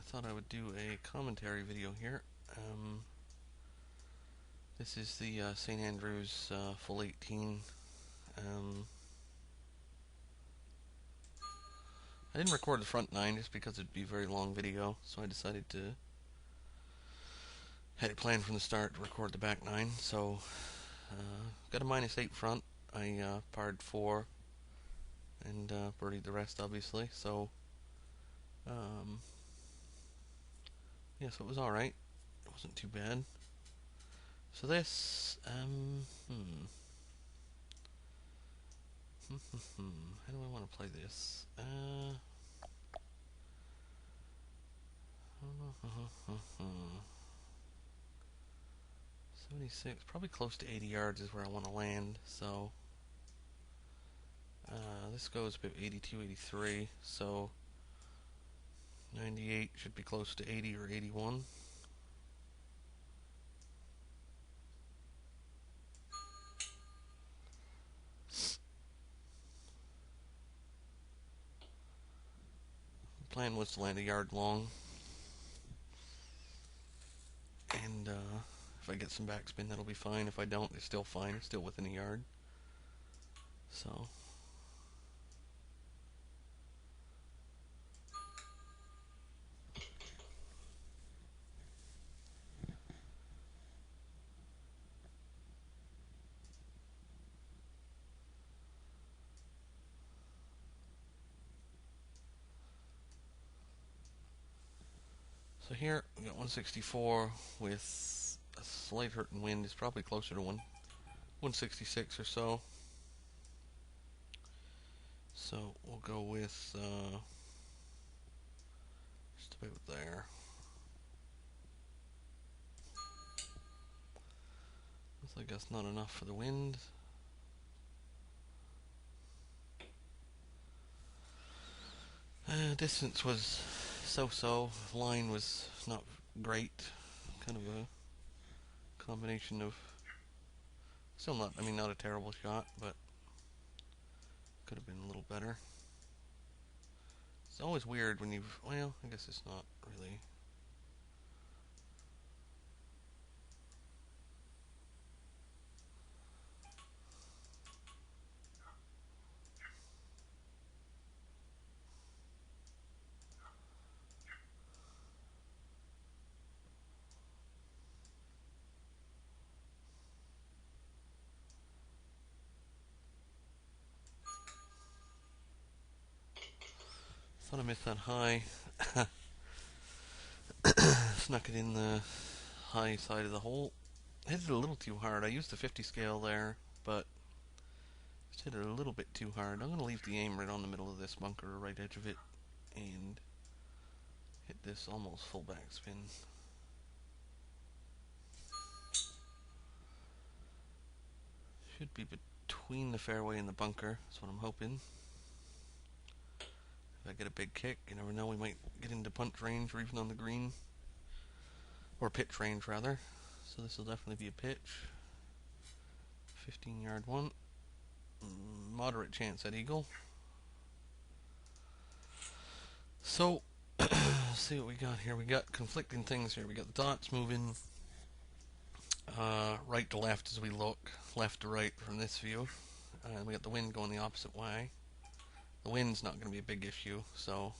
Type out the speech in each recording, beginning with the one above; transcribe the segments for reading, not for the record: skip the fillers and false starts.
thought I would do a commentary video here. This is the St. Andrews full 18. I didn't record the front 9 just because it'd be a very long video, so I decided to had it planned from the start to record the back 9. So got a -8 front. I parred 4 and birdied the rest, obviously. So yeah, so it was alright. It wasn't too bad. So this, how do I want to play this? 76, probably close to 80 yards is where I want to land. So this goes about 82, 83. So 98 should be close to 80 or 81. Plan was to land a yard long, and if I get some backspin, that'll be fine. If I don't, it's still fine. It's still within a yard. So here we got 164 with a slight hurting wind. It's probably closer to 166 or so. So we'll go with just about there. Looks like that's not enough for the wind. Distance was so-so. Line was not great. Kind of a combination of still not, I mean, not a terrible shot, but could have been a little better. It's always weird when you've, well, I guess it's not really. Thought I missed that high. Snuck it in the high side of the hole. Hit it a little too hard. I used the 50 scale there, but just hit it a little bit too hard. I'm going to leave the aim right on the middle of this bunker, right edge of it, and hit this almost full backspin. Should be between the fairway and the bunker. That's what I'm hoping. If I get a big kick, you never know, we might get into punch range or even on the green. Or pitch range, rather. So this will definitely be a pitch. 15-yard one. Moderate chance at eagle. So, let's see what we got here. We got conflicting things here. We got the dots moving right to left as we look, left to right from this view. And we got the wind going the opposite way. The wind's not going to be a big issue, so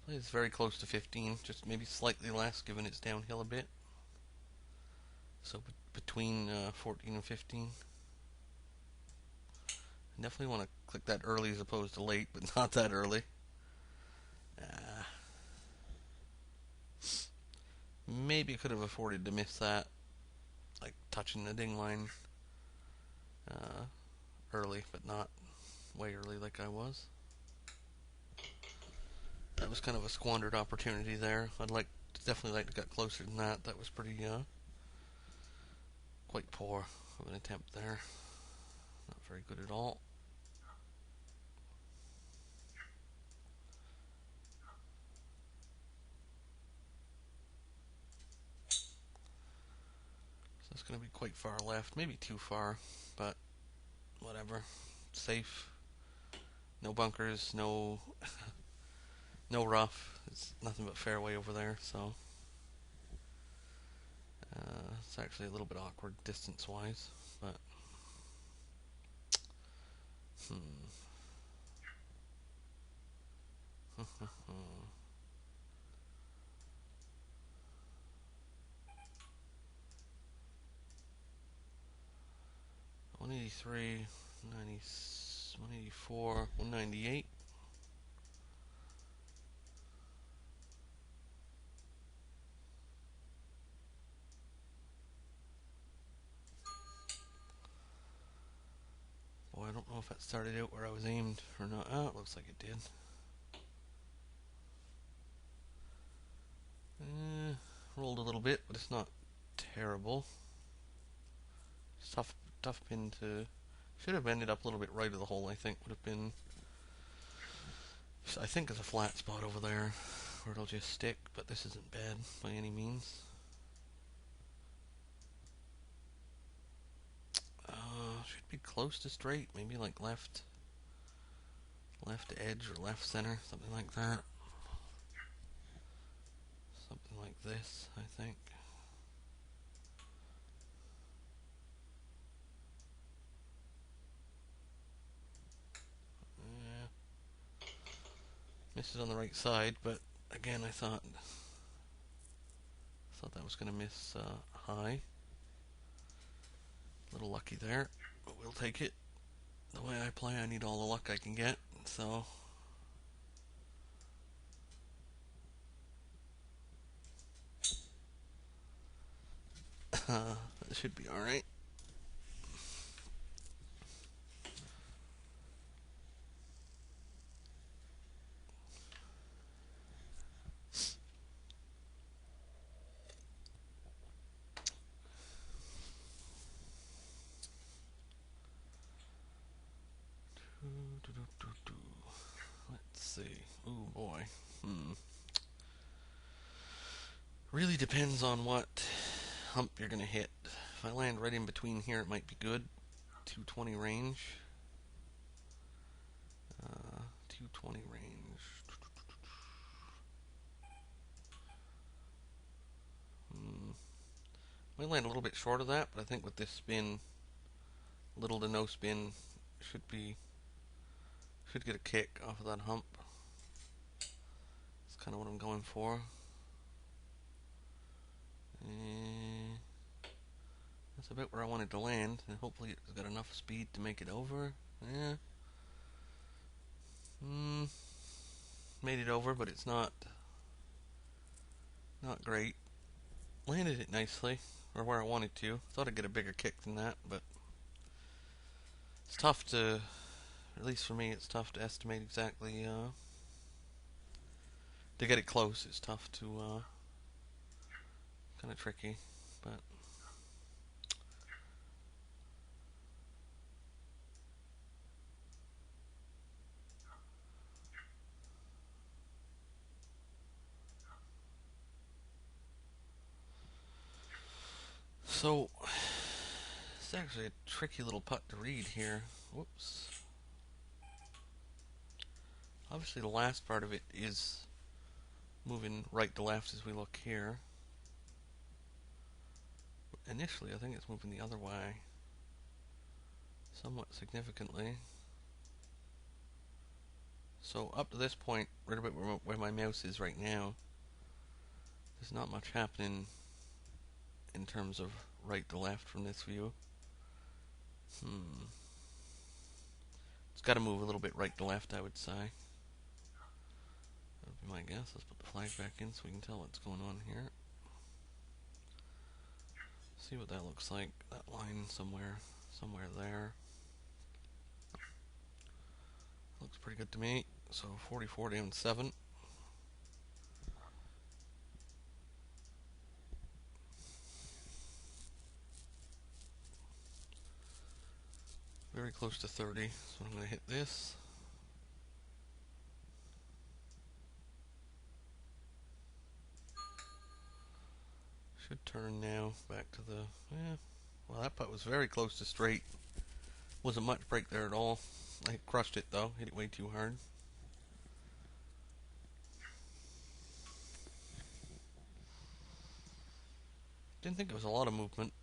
it's very close to 15, just maybe slightly less given it's downhill a bit. So between 14 and 15. I definitely want to click that early as opposed to late, but not that early. Maybe I could have afforded to miss that, like touching the ding line early, but not way early like I was. That was kind of a squandered opportunity there. Definitely like to get closer than that. That was pretty quite poor of an attempt there. Not very good at all. It's going to be quite far left, maybe too far, but whatever. Safe. No bunkers, no rough. It's nothing but fairway over there, so it's actually a little bit awkward distance-wise, but hmm. 183, 184, 198. Boy, I don't know if that started out where I was aimed or not. Oh, it looks like it did. Rolled a little bit, but it's not terrible. It's tough pin to. Should have ended up a little bit right of the hole. I think would have been. I think there's a flat spot over there where it'll just stick, but this isn't bad by any means. Should be close to straight, maybe like left edge or left center, something like that. Something like this, I think. Yeah. Misses on the right side, but again, I thought that was going to miss high. A little lucky there, but we'll take it. The way I play, I need all the luck I can get, so it should be alright. Let's see. Ooh boy. Really depends on what hump you're gonna hit. If I land right in between here, it might be good. 220 range. 220 range. Might land a little bit short of that, but I think with this spin, little to no spin, should get a kick off of that hump. That's kind of what I'm going for. That's about where I wanted to land, and hopefully it's got enough speed to make it over. Yeah. Made it over, but it's not great. Landed it nicely, or where I wanted to. Thought I'd get a bigger kick than that, but it's tough to, at least for me, it's tough to estimate exactly. To get it close, it's tough to, kind of tricky, but. So, it's actually a tricky little putt to read here. Whoops. Obviously the last part of it is moving right to left as we look here. Initially, I think it's moving the other way somewhat significantly. So up to this point, right about where my mouse is right now, there's not much happening in terms of right to left from this view. It's got to move a little bit right to left, I would say. That would be my guess. Let's put the flag back in so we can tell what's going on here. See what that looks like. That line somewhere there. Looks pretty good to me. So 44 down 7. Very close to 30, so I'm going to hit this. Should turn now back to the, Well, that putt was very close to straight. Wasn't much break there at all. I crushed it though, hit it way too hard. Didn't think it was a lot of movement,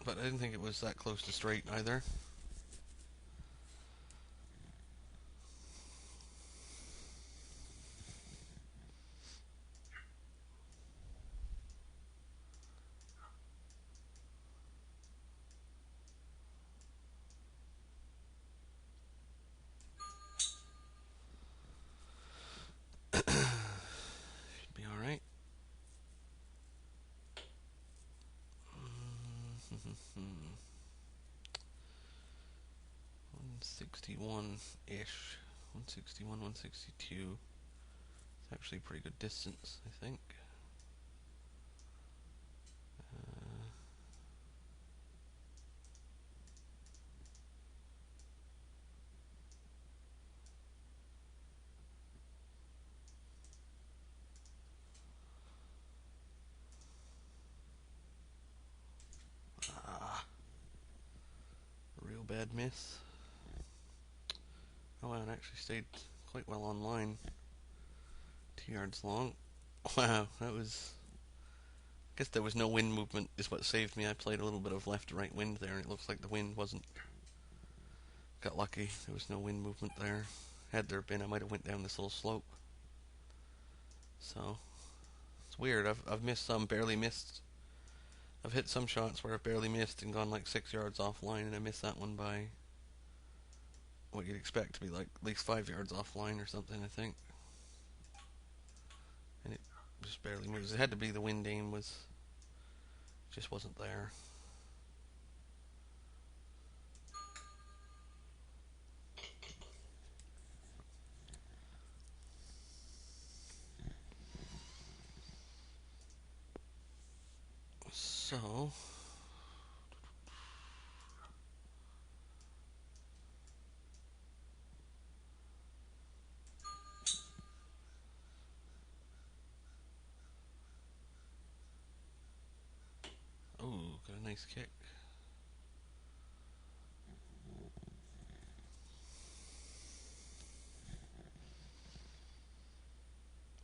but I didn't think it was that close to straight either. Should be alright. 161-ish. 161, 162. It's actually a pretty good distance, I think. Real bad miss. Oh wow, it actually stayed quite well on line. 2 yards long. Wow, that was... I guess there was no wind movement is what saved me. I played a little bit of left to right wind there, and it looks like the wind wasn't... Got lucky. There was no wind movement there. Had there been, I might have went down this little slope. So, it's weird. I've missed some, barely missed. I've hit some shots where I've barely missed and gone like 6 yards offline, and I missed that one by what you'd expect to be like at least 5 yards offline or something, I think. And it just barely moves. It had to be the wind aim was just wasn't there. So, oh, got a nice kick.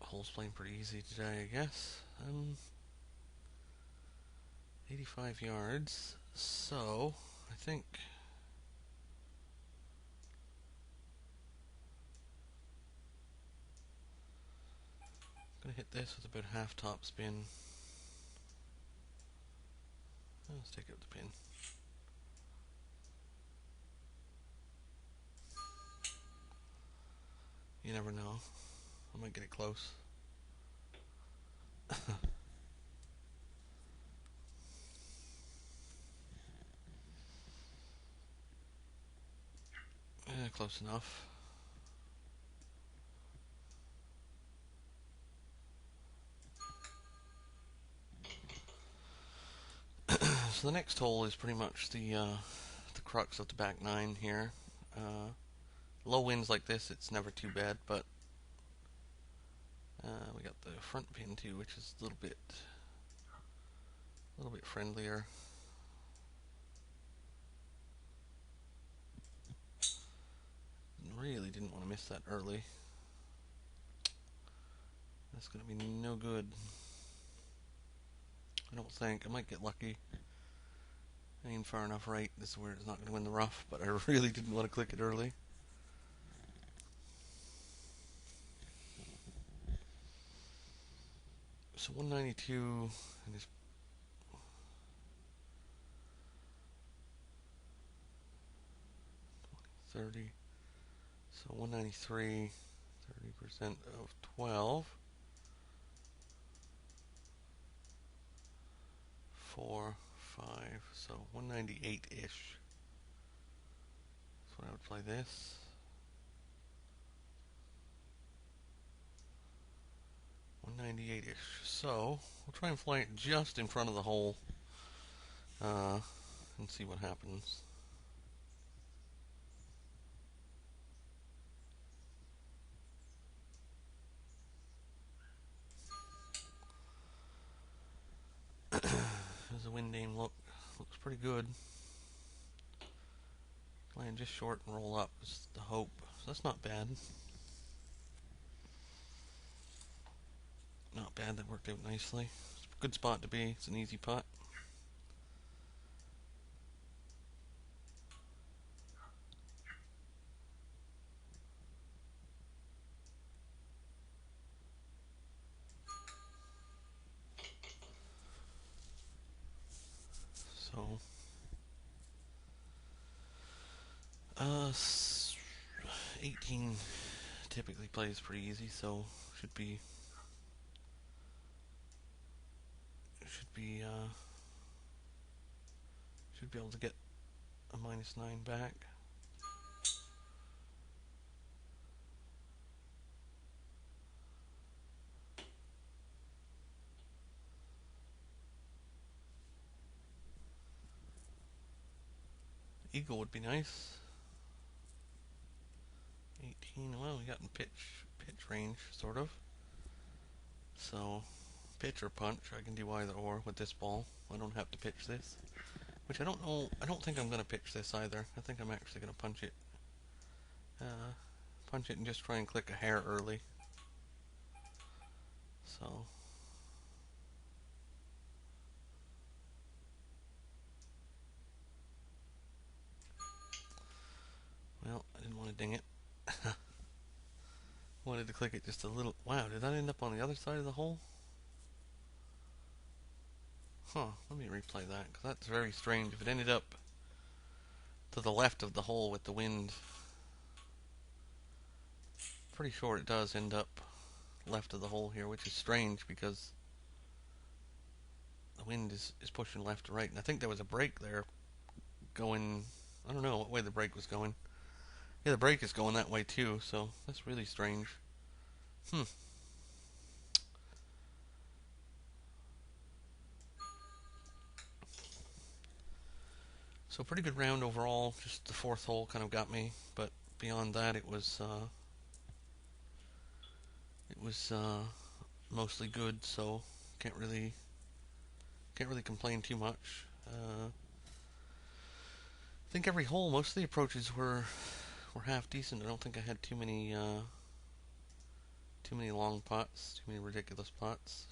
Hole's playing pretty easy today, I guess. 85 yards. So, I think I'm gonna hit this with about half top spin. Let's take out the pin. You never know. I might get it close. Close enough. So the next hole is pretty much the crux of the back nine here. Low winds like this, it's never too bad, but we got the front pin too, which is a little bit friendlier. Really didn't want to miss that early. That's going to be no good. I don't think. I might get lucky. Aim far enough right. This is where it's not going to win the rough, but I really didn't want to click it early. So 192 and his 30. So 193, 30% of 12. 4, 5, so 198-ish. That's what I would play this. $198-ish. So we'll try and fly it just in front of the hole and see what happens. As the wind aim looks pretty good. Land just short and roll up is the hope. So that's not bad. Not bad, that worked out nicely. It's a good spot to be. It's an easy putt. So, 18 typically plays pretty easy, so should be should be uh, should be able to get a -9 back. Eagle would be nice. 18. Well, we got in pitch range, sort of. So, pitch or punch, I can do either or with this ball. I don't have to pitch this. Which I don't know, I don't think I'm going to pitch this either. I think I'm actually going to punch it. Punch it and just try and click a hair early. So, well, I didn't want to ding it. Wanted to click it just a little. Wow, did that end up on the other side of the hole? Huh, let me replay that, because that's very strange. If it ended up to the left of the hole with the wind, pretty sure it does end up left of the hole here, which is strange because the wind is pushing left to right. And I think there was a break there going, I don't know what way the break was going. Yeah, the break is going that way too, so that's really strange. So pretty good round overall. Just the fourth hole kind of got me, but beyond that, it was mostly good. So can't really complain too much. I think every hole, most of the approaches were half decent. I don't think I had too many long putts, too many ridiculous putts.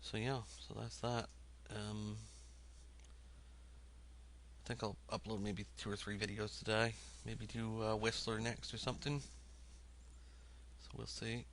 So yeah, so that's that. I think I'll upload maybe 2 or 3 videos today. Maybe do Whistler next or something. So we'll see.